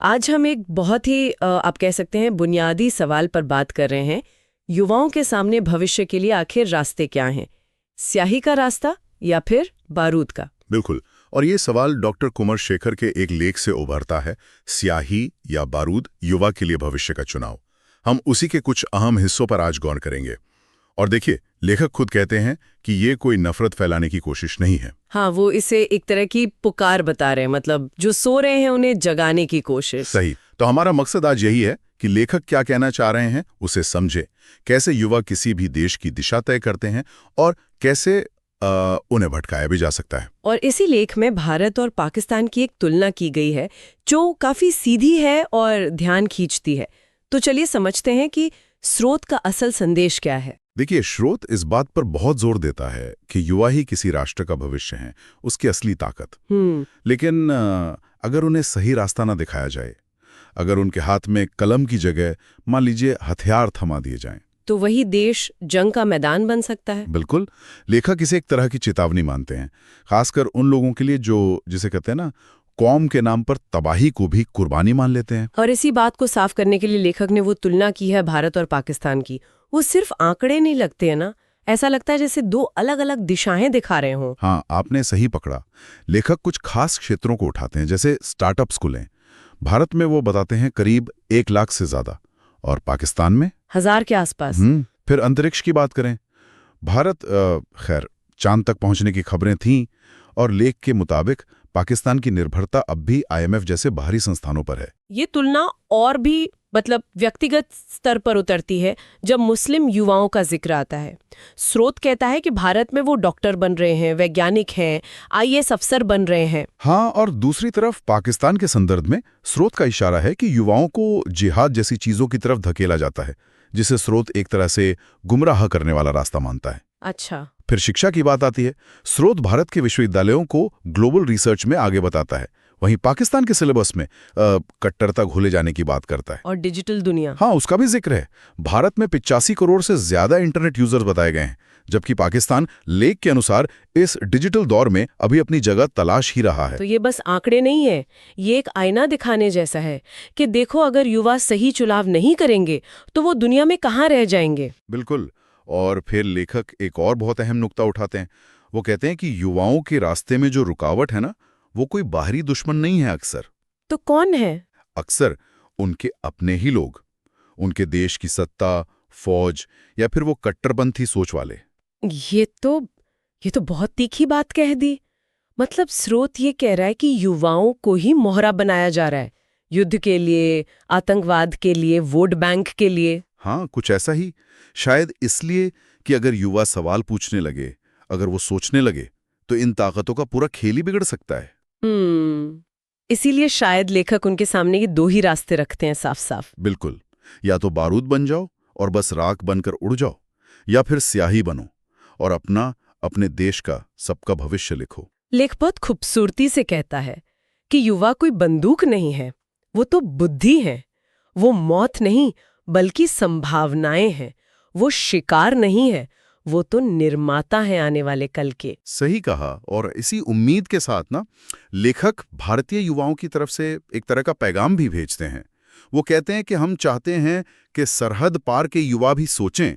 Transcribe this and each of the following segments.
आज हम एक बहुत ही आप कह सकते हैं बुनियादी सवाल पर बात कर रहे हैं। युवाओं के सामने भविष्य के लिए आखिर रास्ते क्या हैं? स्याही का रास्ता या फिर बारूद का? बिल्कुल। और ये सवाल डॉक्टर कुमार शेखर के एक लेख से उभरता है, स्याही या बारूद, युवा के लिए भविष्य का चुनाव। हम उसी के कुछ अहम हिस्सों पर आज गौर करेंगे। और देखिए, लेखक खुद कहते हैं कि ये कोई नफरत फैलाने की कोशिश नहीं है। हाँ, वो इसे एक तरह की पुकार बता रहे हैं, मतलब जो सो रहे हैं उन्हें जगाने की कोशिश। सही। तो हमारा मकसद आज यही है कि लेखक क्या कहना चाह रहे हैं उसे समझे, कैसे युवा किसी भी देश की दिशा तय करते हैं और कैसे उन्हें भटकाया भी जा सकता है। और इसी लेख में भारत और पाकिस्तान की एक तुलना की गई है जो काफी सीधी है और ध्यान खींचती है। तो चलिए समझते हैं कि स्रोत का असल संदेश क्या है। देखिए, स्रोत इस बात पर बहुत जोर देता है कि युवा ही किसी राष्ट्र का भविष्य है, उसकी असली ताकत। लेकिन अगर उन्हें सही रास्ता ना दिखाया जाए, अगर उनके हाथ में कलम की जगह मान लीजिए हथियार थमा दिए जाएं, तो वही देश जंग का मैदान बन सकता है। बिल्कुल। लेखक इसे एक तरह की चेतावनी मानते हैं, खासकर उन लोगों के लिए जो जिसे कहते हैं ना, कौम के नाम पर तबाही को भी कुर्बानी मान लेते हैं। और इसी बात को साफ करने के लिए लेखक ने वो तुलना की है भारत और पाकिस्तान की। वो सिर्फ आंकड़े नहीं लगते हैं ना, ऐसा लगता है जैसे दो अलग अलग दिशाएं दिखा रहे हों। हाँ, आपने सही पकड़ा। लेखक कुछ खास क्षेत्रों को उठाते हैं, जैसे स्टार्टअप्स को लें। भारत में वो बताते हैं करीब 1 लाख से ज्यादा, और पाकिस्तान में 1000 के आसपास। फिर अंतरिक्ष की बात करें, भारत खैर चांद तक पहुंचने की खबरें थीं, और लेख के मुताबिक पाकिस्तान की निर्भरता अब भी आईएमएफ जैसे बाहरी संस्थानों पर है। ये तुलना और भी व्यक्तिगत स्तर पर उतरती है जब मुस्लिम युवाओं का जिक्र आता है। स्रोत कहता है कि भारत में वो डॉक्टर बन रहे हैं, वैज्ञानिक हैं, आईएएस अफसर बन रहे हैं। हाँ, और दूसरी तरफ पाकिस्तान के संदर्भ में स्रोत का इशारा है कि युवाओं को जिहाद जैसी चीजों की तरफ धकेला जाता है, जिसे स्रोत एक तरह से गुमराह करने वाला रास्ता मानता है। अच्छा। फिर शिक्षा की बात आती है। स्रोत भारत के विश्वविद्यालयों को ग्लोबल रिसर्च में आगे बताता है, वहीं पाकिस्तान के सिलेबस में कट्टरता घुले जाने की बात करता है। और डिजिटल दुनिया, हाँ, उसका भी जिक्र है। भारत में 85 करोड़ से ज्यादा इंटरनेट यूजर्स बताए गए हैं, जबकि पाकिस्तान लेख के अनुसार इस डिजिटल दौर में अभी अपनी जगह तलाश ही रहा है। तो ये बस आंकड़े नहीं है, ये एक आईना दिखाने जैसा है कि देखो, अगर युवा सही चुनाव नहीं करेंगे तो वो दुनिया में कहाँ रह जाएंगे। बिल्कुल। और फिर लेखक एक और बहुत अहम नुक्ता उठाते हैं। वो कहते हैं कि युवाओं के रास्ते में जो रुकावट है ना, वो कोई बाहरी दुश्मन नहीं है। अक्सर तो कौन है? अक्सर उनके अपने ही लोग, उनके देश की सत्ता, फौज, या फिर वो कट्टरपंथी सोच वाले। ये तो बहुत तीखी बात कह दी। मतलब स्रोत ये कह रहा है कि युवाओं को ही मोहरा बनाया जा रहा है, युद्ध के लिए, आतंकवाद के लिए, वोट बैंक के लिए। हाँ, कुछ ऐसा ही। शायद इसलिए कि अगर युवा सवाल पूछने लगे, अगर वो सोचने लगे, तो इन ताकतों का पूरा खेल ही बिगड़ सकता है। इसीलिए शायद लेखक उनके सामने ये दो ही रास्ते रखते हैं, साफ साफ। बिल्कुल। या तो बारूद बन जाओ और बस राख बनकर उड़ जाओ, या फिर स्याही बनो और अपने देश का, सबका भविष्य लिखो। लेख बहुत खूबसूरती से कहता है कि युवा कोई बंदूक नहीं है, वो तो बुद्धि है। वो मौत नहीं बल्कि संभावनाएं हैं। वो शिकार नहीं है, वो तो निर्माता है आने वाले कल के। सही कहा। और इसी उम्मीद के साथ ना, लेखक भारतीय युवाओं की तरफ से एक तरह का पैगाम भी भेजते हैं। वो कहते हैं कि हम चाहते हैं कि सरहद पार के युवा भी सोचें,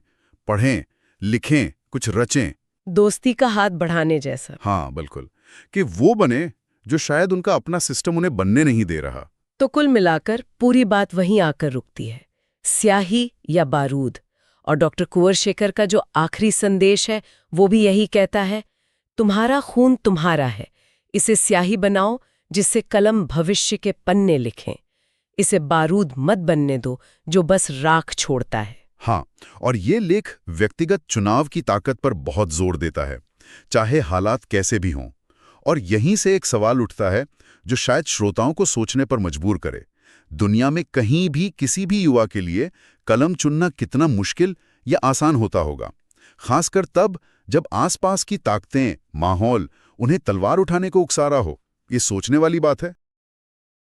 पढ़ें, लिखें, कुछ रचें। दोस्ती का हाथ बढ़ाने जैसा। हाँ, बिल्कुल। कि वो बने जो शायद उनका अपना सिस्टम उन्हें बनने नहीं दे रहा। तो कुल मिलाकर पूरी बात वहीं आकर रुकती है, स्याही या बारूद। और डॉक्टर कुंवर शेखर का जो आखिरी संदेश है वो भी यही कहता है, तुम्हारा खून तुम्हारा है, इसे स्याही बनाओ जिससे कलम भविष्य के पन्ने लिखें। इसे बारूद मत बनने दो जो बस राख छोड़ता है। हाँ, और ये लेख व्यक्तिगत चुनाव की ताकत पर बहुत जोर देता है, चाहे हालात कैसे भी हों। और यहीं से एक सवाल उठता है जो शायद श्रोताओं को सोचने पर मजबूर करे। दुनिया में कहीं भी किसी भी युवा के लिए कलम चुनना कितना मुश्किल या आसान होता होगा, खासकर तब जब आसपास की ताकतें, माहौल उन्हें तलवार उठाने को उकसा रहा हो। ये सोचने वाली बात है।